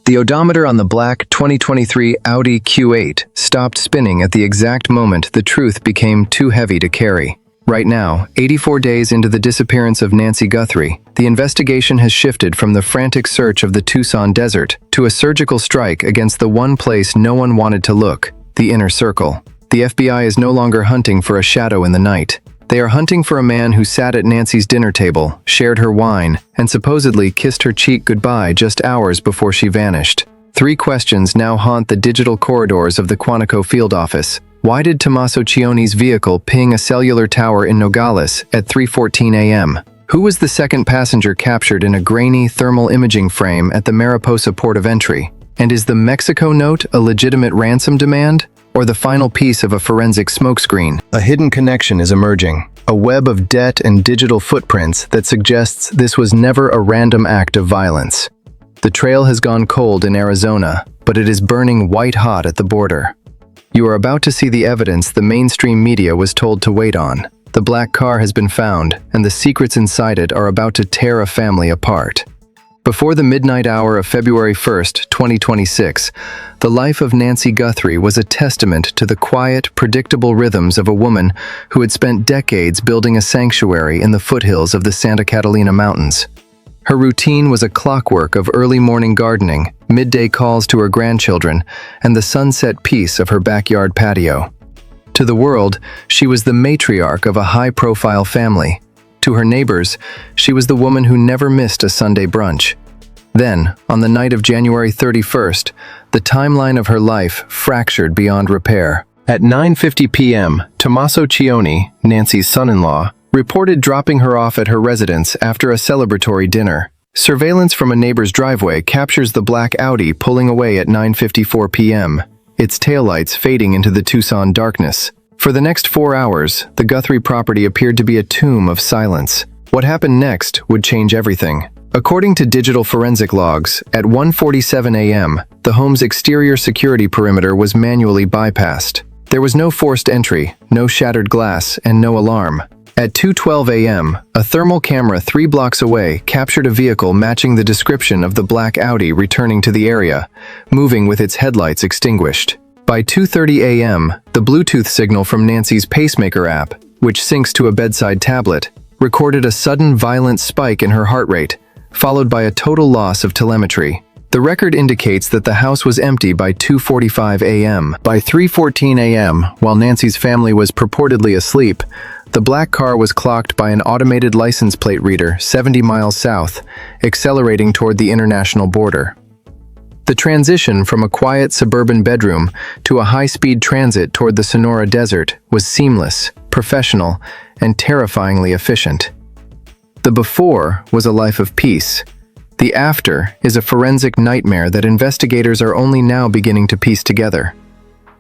The odometer on the black 2023 Audi Q8 stopped spinning at the exact moment the truth became too heavy to carry. Right now, 84 days into the disappearance of Nancy Guthrie, the investigation has shifted from the frantic search of the Tucson desert to a surgical strike against the one place no one wanted to look, the inner circle. The FBI is no longer hunting for a shadow in the night. They are hunting for a man who sat at Nancy's dinner table, shared her wine, and supposedly kissed her cheek goodbye just hours before she vanished. 3 questions now haunt the digital corridors of the Quantico field office. Why did Tommaso Cioni's vehicle ping a cellular tower in Nogales at 3:14 a.m.? Who was the second passenger captured in a grainy thermal imaging frame at the Mariposa port of entry? And is the Mexico note a legitimate ransom demand, or the final piece of a forensic smokescreen? A hidden connection is emerging, a web of debt and digital footprints that suggests this was never a random act of violence. The trail has gone cold in Arizona, but it is burning white-hot at the border. You are about to see the evidence the mainstream media was told to wait on. The black car has been found, and the secrets inside it are about to tear a family apart. Before the midnight hour of February 1st, 2026, the life of Nancy Guthrie was a testament to the quiet, predictable rhythms of a woman who had spent decades building a sanctuary in the foothills of the Santa Catalina Mountains. Her routine was a clockwork of early morning gardening, midday calls to her grandchildren, and the sunset peace of her backyard patio. To the world, she was the matriarch of a high-profile family. To her neighbors, she was the woman who never missed a Sunday brunch. Then, on the night of January 31st, the timeline of her life fractured beyond repair. At 9:50 p.m., Tommaso Cioni, Nancy's son-in-law, reported dropping her off at her residence after a celebratory dinner. Surveillance from a neighbor's driveway captures the black Audi pulling away at 9:54 p.m., its taillights fading into the Tucson darkness. For the next 4 hours, the Guthrie property appeared to be a tomb of silence. What happened next would change everything. According to digital forensic logs, at 1:47 a.m., the home's exterior security perimeter was manually bypassed. There was no forced entry, no shattered glass, and no alarm. At 2:12 a.m., a thermal camera 3 blocks away captured a vehicle matching the description of the black Audi returning to the area, moving with its headlights extinguished. By 2:30 a.m., the Bluetooth signal from Nancy's pacemaker app, which syncs to a bedside tablet, recorded a sudden violent spike in her heart rate, followed by a total loss of telemetry. The record indicates that the house was empty by 2:45 a.m. By 3:14 a.m., while Nancy's family was purportedly asleep, the black car was clocked by an automated license plate reader 70 miles south, accelerating toward the international border. The transition from a quiet suburban bedroom to a high-speed transit toward the Sonora desert was seamless, professional, and terrifyingly efficient. The before was a life of peace. The after is a forensic nightmare that investigators are only now beginning to piece together.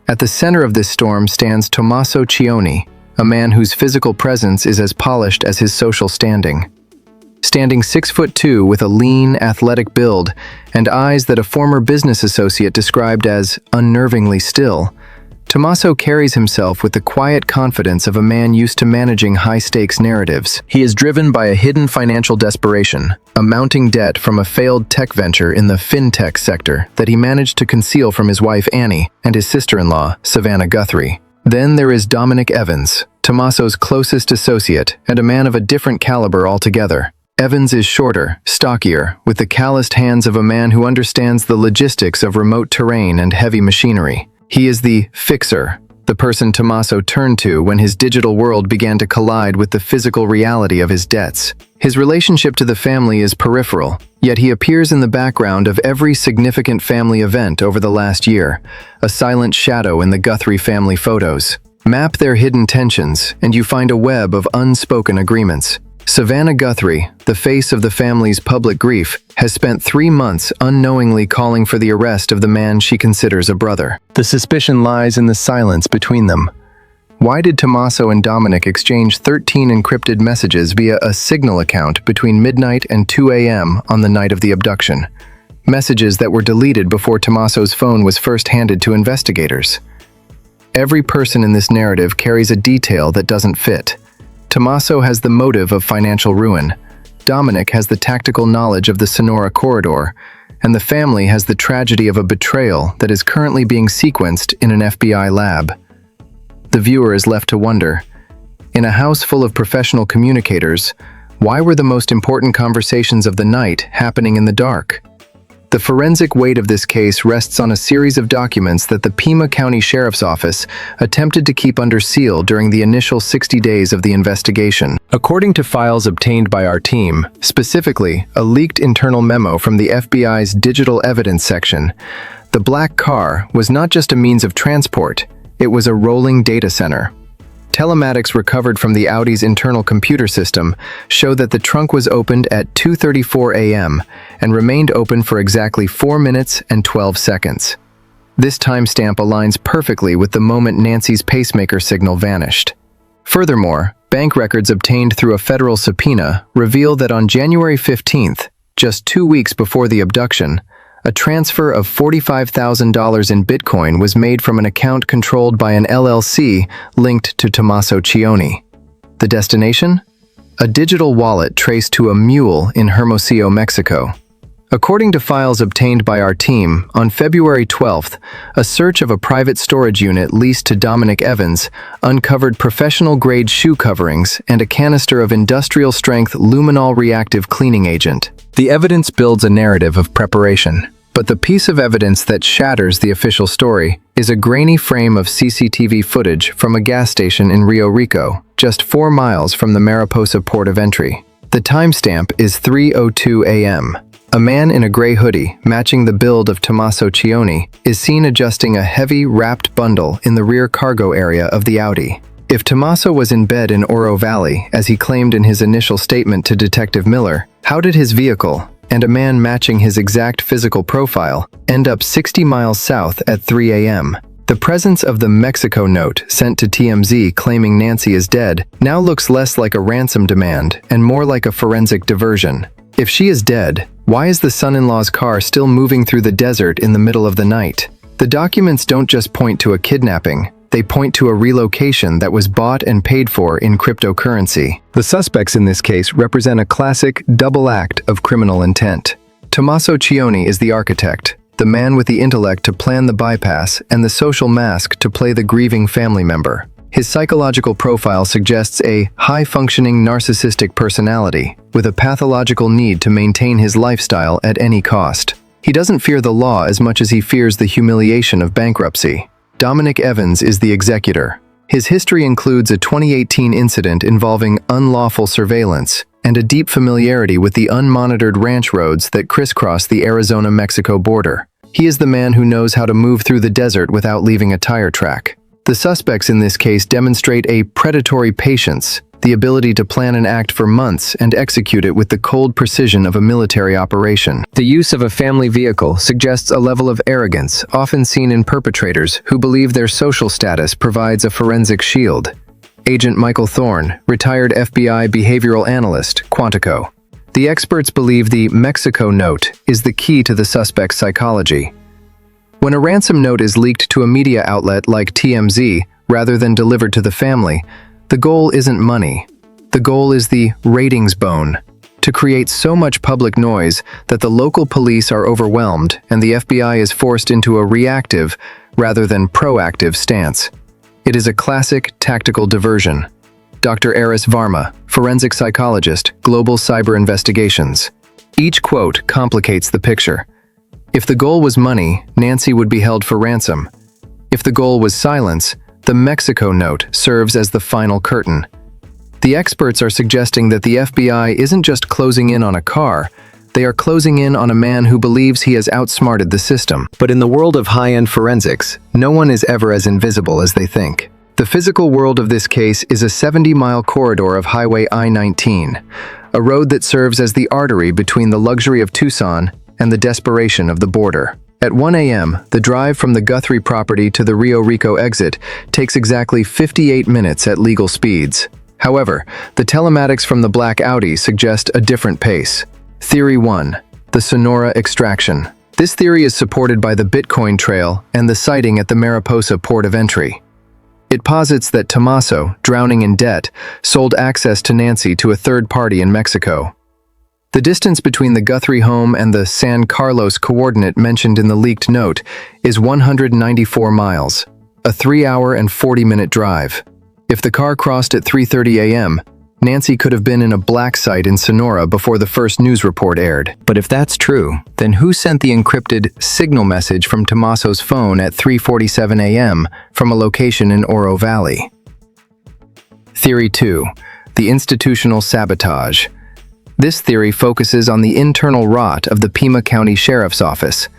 At the center of this storm stands Tommaso Cioni, a man whose physical presence is as polished as his social standing. Standing 6'2" with a lean, athletic build and eyes that a former business associate described as unnervingly still, Tommaso carries himself with the quiet confidence of a man used to managing high-stakes narratives. He is driven by a hidden financial desperation, a mounting debt from a failed tech venture in the fintech sector that he managed to conceal from his wife Annie and his sister-in-law, Savannah Guthrie. Then there is Dominic Evans, Tommaso's closest associate and a man of a different caliber altogether. Evans is shorter, stockier, with the calloused hands of a man who understands the logistics of remote terrain and heavy machinery. He is the fixer, the person Tommaso turned to when his digital world began to collide with the physical reality of his debts. His relationship to the family is peripheral, yet he appears in the background of every significant family event over the last year, a silent shadow in the Guthrie family photos. Map their hidden tensions, and you find a web of unspoken agreements. Savannah Guthrie, the face of the family's public grief, has spent 3 months unknowingly calling for the arrest of the man she considers a brother. The suspicion lies in the silence between them. Why did Tommaso and Dominic exchange 13 encrypted messages via a Signal account between midnight and 2 a.m. on the night of the abduction? Messages that were deleted before Tommaso's phone was first handed to investigators. Every person in this narrative carries a detail that doesn't fit. Tommaso has the motive of financial ruin. Dominic has the tactical knowledge of the Sonora corridor, and the family has the tragedy of a betrayal that is currently being sequenced in an FBI lab. The viewer is left to wonder, in a house full of professional communicators, why were the most important conversations of the night happening in the dark? The forensic weight of this case rests on a series of documents that the Pima County Sheriff's Office attempted to keep under seal during the initial 60 days of the investigation. According to files obtained by our team, specifically a leaked internal memo from the FBI's Digital Evidence section, the black car was not just a means of transport, it was a rolling data center. Telematics recovered from the Audi's internal computer system show that the trunk was opened at 2:34 a.m. and remained open for exactly 4 minutes and 12 seconds. This timestamp aligns perfectly with the moment Nancy's pacemaker signal vanished. Furthermore, bank records obtained through a federal subpoena reveal that on January 15th, just 2 weeks before the abduction, a transfer of $45,000 in Bitcoin was made from an account controlled by an LLC linked to Tommaso Cioni. The destination? A digital wallet traced to a mule in Hermosillo, Mexico. According to files obtained by our team, on February 12th, a search of a private storage unit leased to Dominic Evans uncovered professional-grade shoe coverings and a canister of industrial-strength luminol reactive cleaning agent. The evidence builds a narrative of preparation. But the piece of evidence that shatters the official story is a grainy frame of CCTV footage from a gas station in Rio Rico, just 4 miles from the Mariposa port of entry. The timestamp is 3:02 a.m. A man in a gray hoodie, matching the build of Tommaso Cioni, is seen adjusting a heavy, wrapped bundle in the rear cargo area of the Audi. If Tommaso was in bed in Oro Valley, as he claimed in his initial statement to Detective Miller, how did his vehicle, and a man matching his exact physical profile, end up 60 miles south at 3 a.m.? The presence of the Mexico note sent to TMZ claiming Nancy is dead now looks less like a ransom demand and more like a forensic diversion. If she is dead, why is the son-in-law's car still moving through the desert in the middle of the night? The documents don't just point to a kidnapping, they point to a relocation that was bought and paid for in cryptocurrency. The suspects in this case represent a classic double act of criminal intent. Tommaso Cioni is the architect, the man with the intellect to plan the bypass and the social mask to play the grieving family member. His psychological profile suggests a high-functioning narcissistic personality with a pathological need to maintain his lifestyle at any cost. He doesn't fear the law as much as he fears the humiliation of bankruptcy. Dominic Evans is the executor. His history includes a 2018 incident involving unlawful surveillance and a deep familiarity with the unmonitored ranch roads that crisscross the Arizona-Mexico border. He is the man who knows how to move through the desert without leaving a tire track. The suspects in this case demonstrate a predatory patience, the ability to plan an act for months and execute it with the cold precision of a military operation. The use of a family vehicle suggests a level of arrogance often seen in perpetrators who believe their social status provides a forensic shield. Agent Michael Thorne, retired FBI behavioral analyst, Quantico. The experts believe the Mexico note is the key to the suspect's psychology. When a ransom note is leaked to a media outlet like TMZ rather than delivered to the family, the goal isn't money. The goal is the ratings bone, to create so much public noise that the local police are overwhelmed and the FBI is forced into a reactive rather than proactive stance. It is a classic tactical diversion. Dr. Eris Varma, forensic psychologist, Global Cyber Investigations. Each quote complicates the picture. If the goal was money, Nancy would be held for ransom. If the goal was silence, the Mexico note serves as the final curtain. The experts are suggesting that the FBI isn't just closing in on a car, they are closing in on a man who believes he has outsmarted the system. But in the world of high-end forensics, no one is ever as invisible as they think. The physical world of this case is a 70-mile corridor of Highway I-19, a road that serves as the artery between the luxury of Tucson and the desperation of the border. At 1 a.m., the drive from the Guthrie property to the Rio Rico exit takes exactly 58 minutes at legal speeds. However, the telematics from the black Audi suggest a different pace. Theory 1. The Sonora extraction. This theory is supported by the Bitcoin trail and the sighting at the Mariposa port of entry. It posits that Tommaso, drowning in debt, sold access to Nancy to a third party in Mexico. The distance between the Guthrie home and the San Carlos coordinate mentioned in the leaked note is 194 miles, a 3-hour and 40-minute drive. If the car crossed at 3:30 a.m., Nancy could have been in a black site in Sonora before the first news report aired. But if that's true, then who sent the encrypted signal message from Tommaso's phone at 3:47 a.m. from a location in Oro Valley? Theory 2. The institutional sabotage. This theory focuses on the internal rot of the Pima County Sheriff's Office.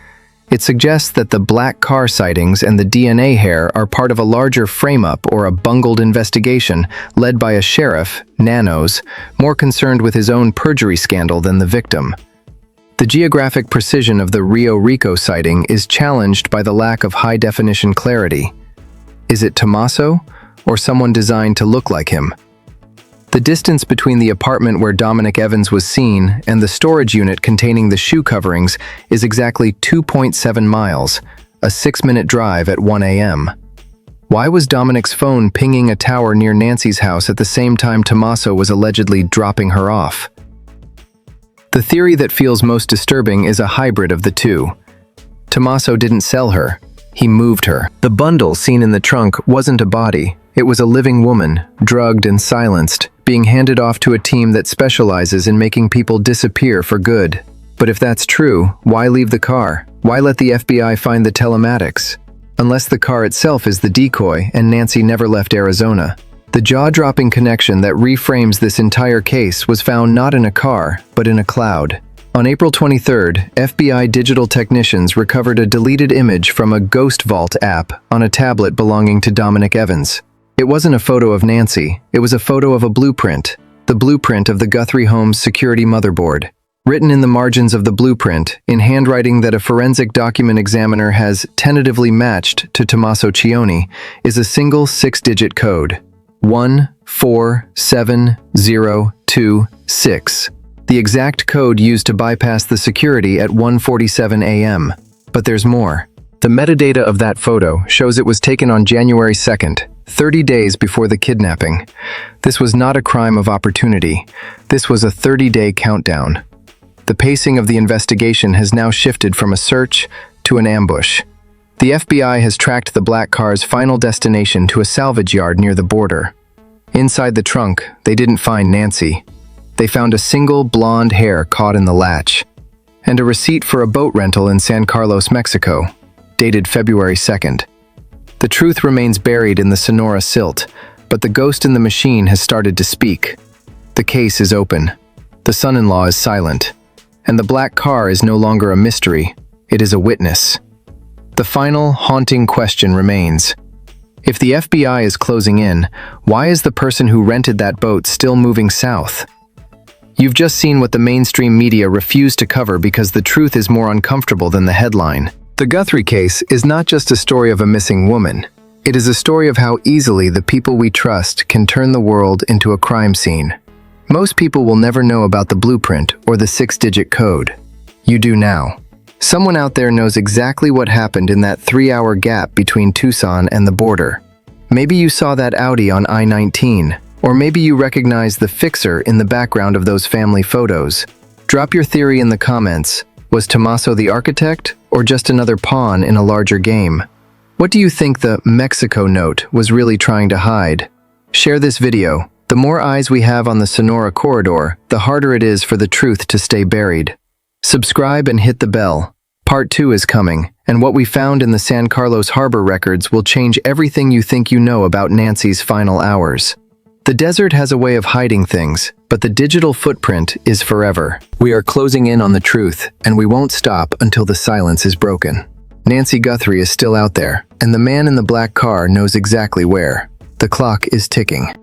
It suggests that the black car sightings and the DNA hair are part of a larger frame-up or a bungled investigation led by a sheriff, Nanos, more concerned with his own perjury scandal than the victim. The geographic precision of the Rio Rico sighting is challenged by the lack of high-definition clarity. Is it Tommaso, or someone designed to look like him? The distance between the apartment where Dominic Evans was seen and the storage unit containing the shoe coverings is exactly 2.7 miles, a 6-minute drive at 1 a.m. Why was Dominic's phone pinging a tower near Nancy's house at the same time Tommaso was allegedly dropping her off? The theory that feels most disturbing is a hybrid of the two. Tommaso didn't sell her, he moved her. The bundle seen in the trunk wasn't a body, it was a living woman, drugged and silenced, being handed off to a team that specializes in making people disappear for good. But if that's true, why leave the car? Why let the FBI find the telematics? Unless the car itself is the decoy and Nancy never left Arizona. The jaw-dropping connection that reframes this entire case was found not in a car, but in a cloud. On April 23rd, FBI digital technicians recovered a deleted image from a Ghost Vault app on a tablet belonging to Dominic Evans. It wasn't a photo of Nancy, it was a photo of a blueprint, the blueprint of the Guthrie home's security motherboard. Written in the margins of the blueprint, in handwriting that a forensic document examiner has tentatively matched to Tommaso Cioni, is a single 6-digit code, 147026, the exact code used to bypass the security at 1:47 a.m. But there's more. The metadata of that photo shows it was taken on January 2nd, 30 days before the kidnapping. This was not a crime of opportunity. This was a 30-day countdown. The pacing of the investigation has now shifted from a search to an ambush. The FBI has tracked the black car's final destination to a salvage yard near the border. Inside the trunk, they didn't find Nancy. They found a single blonde hair caught in the latch, and a receipt for a boat rental in San Carlos, Mexico, dated February 2nd. The truth remains buried in the Sonora silt, but the ghost in the machine has started to speak. The case is open. The son-in-law is silent. And the black car is no longer a mystery, it is a witness. The final, haunting question remains. If the FBI is closing in, why is the person who rented that boat still moving south? You've just seen what the mainstream media refused to cover because the truth is more uncomfortable than the headline. The Guthrie case is not just a story of a missing woman. It is a story of how easily the people we trust can turn the world into a crime scene. Most people will never know about the blueprint or the 6-digit code. You do now. Someone out there knows exactly what happened in that 3-hour gap between Tucson and the border. Maybe you saw that Audi on I-19, or maybe you recognize the fixer in the background of those family photos. Drop your theory in the comments. Was Tommaso the architect, or just another pawn in a larger game? What do you think the Mexico note was really trying to hide? Share this video. The more eyes we have on the Sonora corridor, the harder it is for the truth to stay buried. Subscribe and hit the bell. Part 2 is coming, and what we found in the San Carlos Harbor records will change everything you think you know about Nancy's final hours. The desert has a way of hiding things, but the digital footprint is forever. We are closing in on the truth, and we won't stop until the silence is broken. Nancy Guthrie is still out there, and the man in the black car knows exactly where. The clock is ticking.